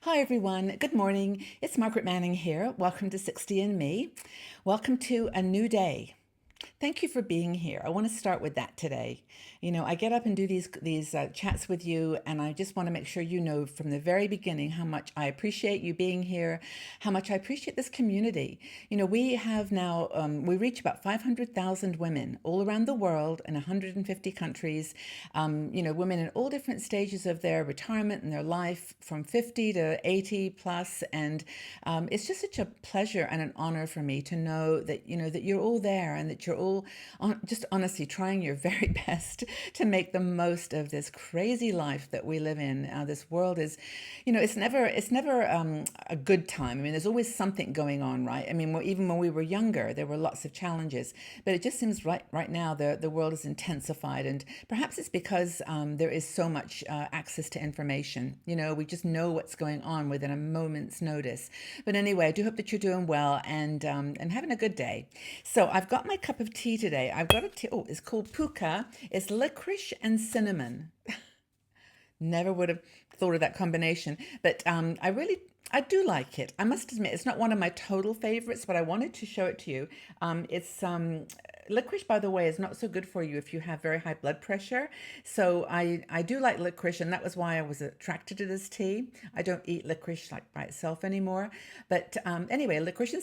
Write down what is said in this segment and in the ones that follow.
Hi, everyone. Good morning. It's Margaret Manning here. Welcome to 60 and Me. Welcome to a new day. Thank you for being here. I want to start with that today. I get up and do these chats with you, and I just want to make sure you know from the very beginning how much I appreciate you being here, how much I appreciate this community. We have now we reach about 500,000 women all around the world in 150 countries. Women in all different stages of their retirement and their life, from 50 to 80 plus, and it's just such a pleasure and an honor for me to know that that you're all there and that you're all just honestly trying your very best to make the most of this crazy life that we live in. This world is, it's never a good time. I mean, there's always something going on, right? I mean, even when we were younger, there were lots of challenges, but it just seems right now the world is intensified, and perhaps it's because there is so much access to information. We just know what's going on within a moment's notice. But anyway, I do hope that you're doing well and having a good day. So I've got my cup of tea today. I've got a tea. Oh, it's called puka. It's licorice and cinnamon. Never would have thought of that combination, but I do like it. I must admit, it's not one of my total favorites, but I wanted to show it to you. It's licorice, by the way, is not so good for you if you have very high blood pressure. So I do like licorice, and that was why I was attracted to this tea. I don't eat licorice like by itself anymore, but anyway, licorice and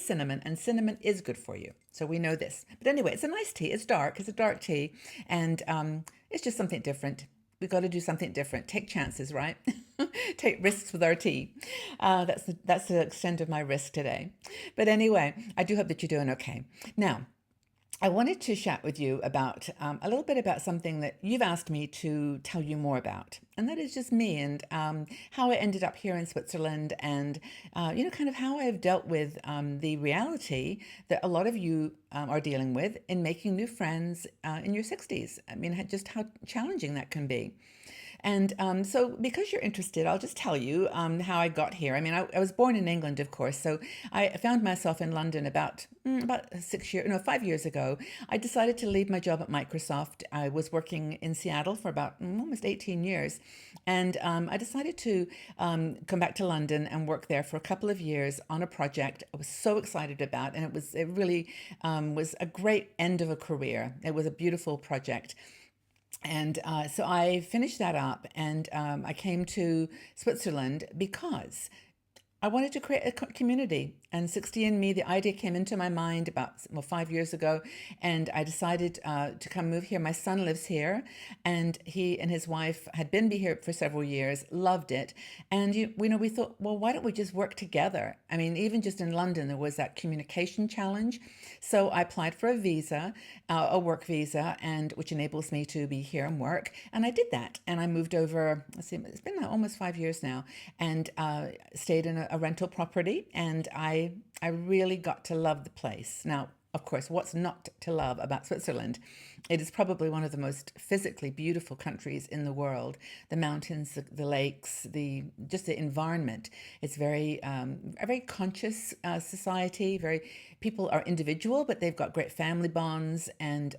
cinnamon is good for you. So we know this. But anyway, it's a nice tea. It's dark. It's a dark tea, and it's just something different. We've got to do something different. Take chances, right? Take risks with our tea. That's the extent of my risk today. But anyway, I do hope that you're doing okay. Now, I wanted to chat with you about a little bit about something that you've asked me to tell you more about, and that is just me and how I ended up here in Switzerland, and kind of how I've dealt with the reality that a lot of you are dealing with in making new friends in your 60s. I mean, just how challenging that can be. And so, because you're interested, I'll just tell you how I got here. I mean, I was born in England, of course, so I found myself in London about 6 years, no, 5 years ago. I decided to leave my job at Microsoft. I was working in Seattle for about almost 18 years, and I decided to come back to London and work there for a couple of years on a project I was so excited about, and it really was a great end of a career. It was a beautiful project. And so I finished that up, and I came to Switzerland because I wanted to create a community. And 60 and Me, the idea came into my mind about 5 years ago, and I decided to come move here. My son lives here, and he and his wife had been here for several years, loved it. And we thought, well, why don't we just work together? I mean, even just in London, there was that communication challenge. So I applied for a visa, a work visa, and which enables me to be here and work. And I did that, and I moved over. Let's see, it's been almost 5 years now, and stayed in a rental property, and I really got to love the place. Now, of course, what's not to love about Switzerland? It is probably one of the most physically beautiful countries in the world. The mountains, the lakes, just the environment. It's a very conscious society. Very people are individual, but they've got great family bonds, and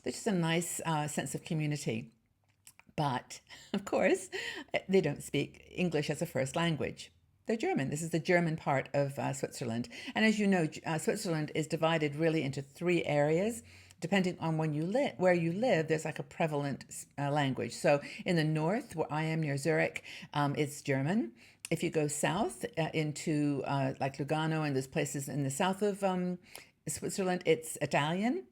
there's just a nice sense of community. But of course, they don't speak English as a first language. They're German. This is the German part of Switzerland. And as you know, Switzerland is divided really into three areas. Depending on where you live, there's like a prevalent language. So in the north, where I am near Zurich, it's German. If you go south into like Lugano and those places in the south of Switzerland, it's Italian.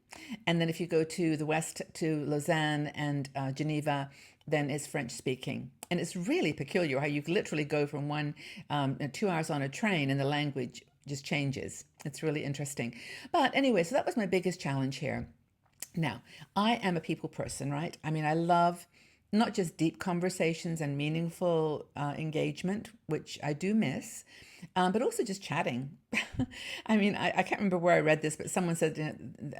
And then if you go to the west to Lausanne and Geneva, then it's French speaking. And it's really peculiar how you literally go from 2 hours on a train and the language just changes. It's really interesting. But anyway, so that was my biggest challenge here. Now, I am a people person, right? I mean, I love not just deep conversations and meaningful engagement, which I do miss, but also just chatting. I mean, I can't remember where I read this, but someone said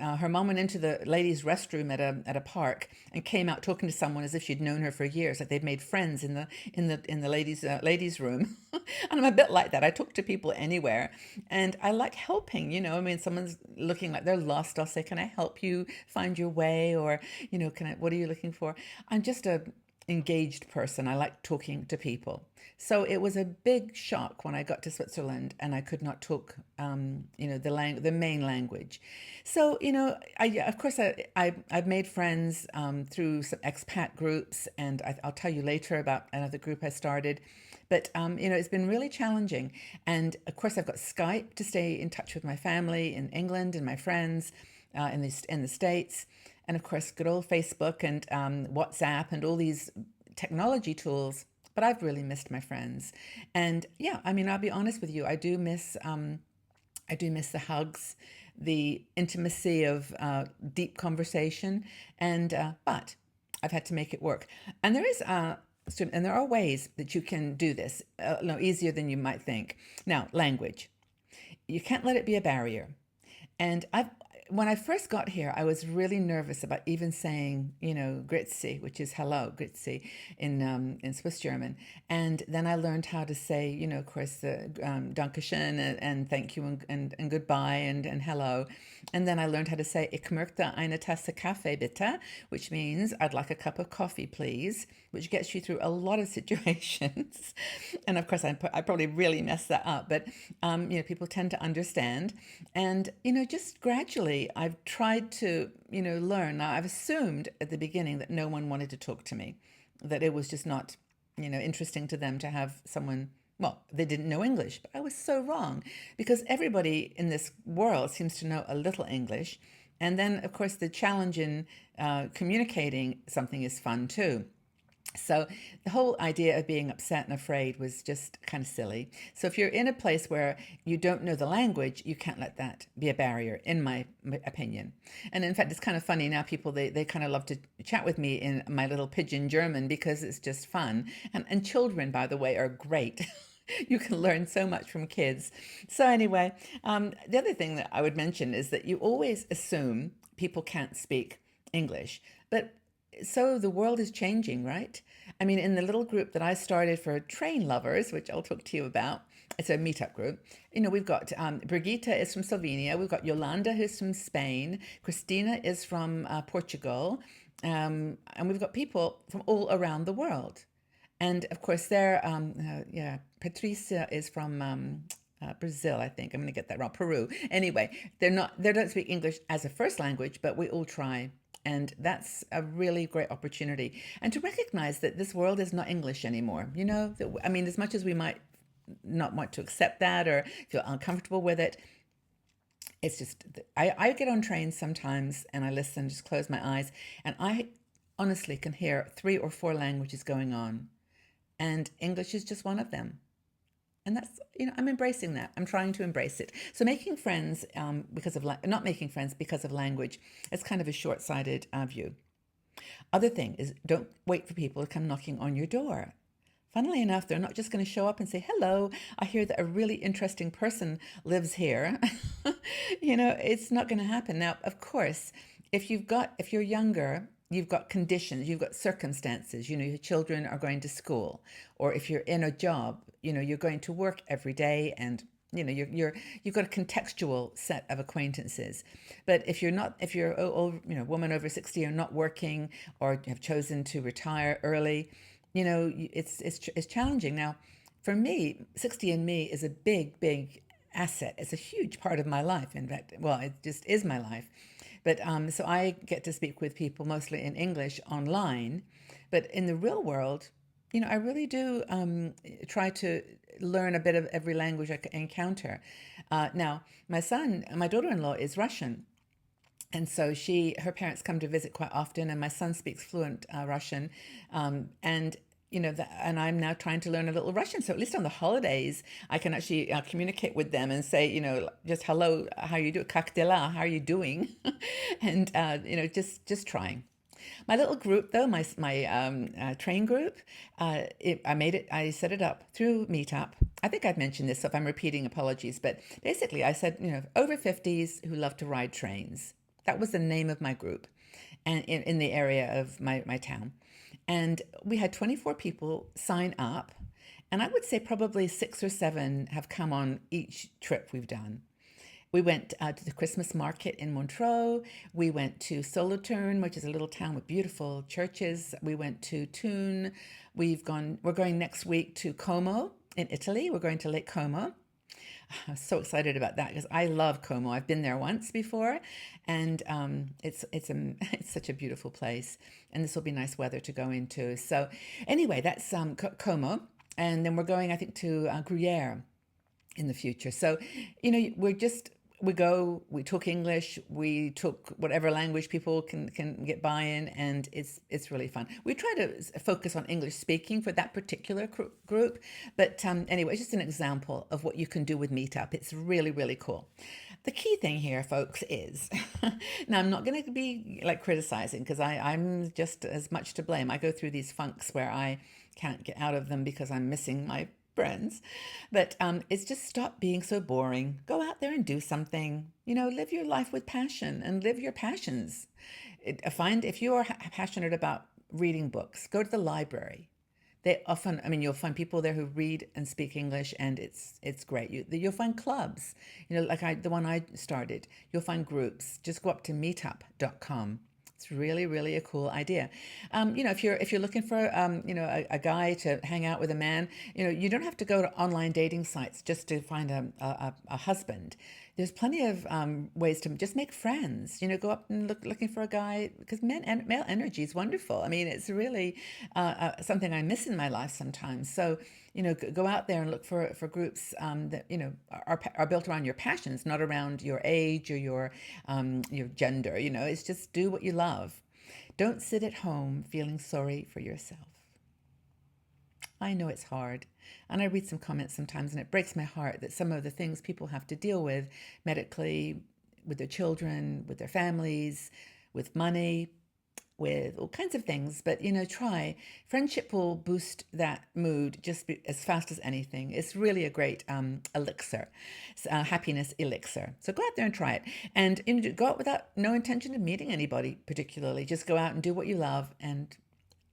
her mom went into the ladies' restroom at a park and came out talking to someone as if she'd known her for years, like they'd made friends in the ladies' room. And I'm a bit like that. I talk to people anywhere, and I like helping. I mean, someone's looking like they're lost. I'll say, "Can I help you find your way?" Or, "Can I? What are you looking for?" I'm just engaged person. I like talking to people. So it was a big shock when I got to Switzerland and I could not talk, the main language. So, of course, I've made friends through some expat groups, and I'll tell you later about another group I started. But, it's been really challenging. And of course, I've got Skype to stay in touch with my family in England and my friends in the States. And of course, good old Facebook and WhatsApp and all these technology tools. But I've really missed my friends. And yeah, I mean, I'll be honest with you, I do miss the hugs, the intimacy of deep conversation, and but I've had to make it work. And there are ways that you can do this, no, easier than you might think. Now, language, you can't let it be a barrier. And when I first got here, I was really nervous about even saying, Grüezi, which is hello, Grüezi, in Swiss German. And then I learned how to say, of course, the Dankeschön and thank you and goodbye and hello. And then I learned how to say, Ich möchte eine Tasse Kaffee bitte, which means I'd like a cup of coffee, please, which gets you through a lot of situations. And of course, I probably really messed that up, but people tend to understand. And just gradually, I've tried to learn. Now, I've assumed at the beginning that no one wanted to talk to me, that it was just not interesting to them to have someone. Well, they didn't know English, but I was so wrong because everybody in this world seems to know a little English. And then, of course, the challenge in communicating something is fun too. So the whole idea of being upset and afraid was just kind of silly. So if you're in a place where you don't know the language, you can't let that be a barrier, in my opinion. And in fact, it's kind of funny now. People they kind of love to chat with me in my little pidgin German because it's just fun. And children, by the way, are great. You can learn so much from kids. So anyway, the other thing that I would mention is that you always assume people can't speak English, but so the world is changing, right? I mean, in the little group that I started for train lovers, which I'll talk to you about, it's a meetup group. We've got Brigitte is from Slovenia. We've got Yolanda, who's from Spain. Christina is from Portugal. And we've got people from all around the world. And of course, Patricia is from Brazil, I think. I'm going to get that wrong. Peru. Anyway, they don't speak English as a first language, but we all try. And that's a really great opportunity. And to recognize that this world is not English anymore. I mean, as much as we might not want to accept that or feel uncomfortable with it, it's just, I get on trains sometimes and I listen, just close my eyes, and I honestly can hear 3 or 4 languages going on. And English is just one of them. And that's, I'm embracing that. I'm trying to embrace it. So making friends not making friends because of language is kind of a short-sighted view. Other thing is, don't wait for people to come knocking on your door. Funnily enough, they're not just going to show up and say, hello, I hear that a really interesting person lives here. It's not going to happen. Now, of course, if you're younger, you've got conditions, you've got circumstances, your children are going to school, or if you're in a job, you're going to work every day, and you've got a contextual set of acquaintances. But if you're old, woman over 60 or not working, or have chosen to retire early, it's challenging. Now, for me, 60andMe is a big asset. It's a huge part of my life. In fact, well, it just is my life. But so I get to speak with people mostly in English online, but in the real world, I really do try to learn a bit of every language I encounter. Now, my daughter-in-law is Russian. And so her parents come to visit quite often, and my son speaks fluent Russian. And and I'm now trying to learn a little Russian. So at least on the holidays, I can actually communicate with them and say, just hello, how you do, как дела, how are you doing? And just trying. My little group, though, my train group, I set it up through Meetup. I think I've mentioned this, so if I'm repeating, apologies. But basically, I said, over 50s who love to ride trains. That was the name of my group, and in the area of my town. And we had 24 people sign up. And I would say probably 6 or 7 have come on each trip we've done. We went to the Christmas market in Montreux. We went to Solothurn, which is a little town with beautiful churches. We went to Thun. We're going next week to Como in Italy. We're going to Lake Como. I'm so excited about that because I love Como. I've been there once before, and it's such a beautiful place. And this will be nice weather to go into. So anyway, that's Como, and then we're going, I think, to Gruyere in the future. So, we talk English, we talk whatever language people can get by in, and it's really fun. We try to focus on English speaking for that particular group, but anyway, it's just an example of what you can do with Meetup. It's really, really cool. The key thing here, folks, is now I'm not going to be like criticizing because I'm just as much to blame. I go through these funks where I can't get out of them because I'm missing my friends. But it's just stop being so boring. Go out there and do something. Live your life with passion and live your passions. Find if you are passionate about reading books, go to the library. They often, you'll find people there who read and speak English, and it's great. You'll find clubs, like the one I started. You'll find groups. Just go up to meetup.com. It's really, really a cool idea. If you're looking for a guy to hang out with, a man, you don't have to go to online dating sites just to find a husband. There's plenty of ways to just make friends. Go up and looking for a guy, because male energy is wonderful. It's really something I miss in my life sometimes. So go out there and look for groups that are built around your passions, not around your age or your gender. It's just do what you love. Don't sit at home feeling sorry for yourself. I know it's hard, and I read some comments sometimes, and it breaks my heart that some of the things people have to deal with medically, with their children, with their families, with money, with all kinds of things. But try. Friendship will boost that mood just as fast as anything. It's really a great elixir, happiness elixir. So go out there and try it, and go out without no intention of meeting anybody particularly. Just go out and do what you love, and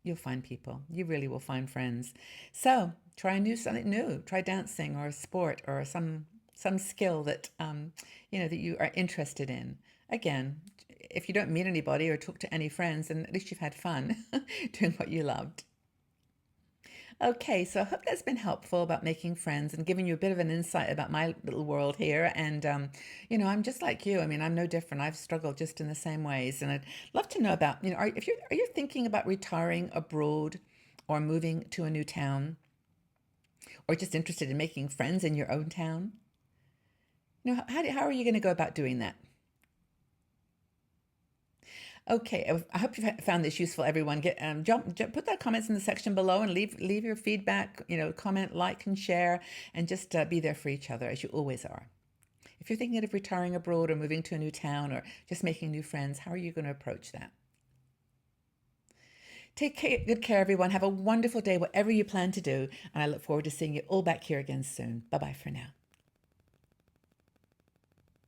you'll find people. You really will find friends. So try something new. Try dancing or a sport or some skill that that you are interested in. Again, if you don't meet anybody or talk to any friends, then at least you've had fun doing what you loved. Okay, so I hope that's been helpful about making friends and giving you a bit of an insight about my little world here. And, I'm just like you. I'm no different. I've struggled just in the same ways. And I'd love to know about, are you thinking about retiring abroad or moving to a new town, or just interested in making friends in your own town? How are you going to go about doing that? Okay, I hope you found this useful, everyone. Put that comments in the section below and leave your feedback. Comment, like, and share, and just be there for each other as you always are. If you're thinking of retiring abroad or moving to a new town or just making new friends, how are you going to approach that? Take good care, everyone. Have a wonderful day, whatever you plan to do, and I look forward to seeing you all back here again soon. Bye-bye for now.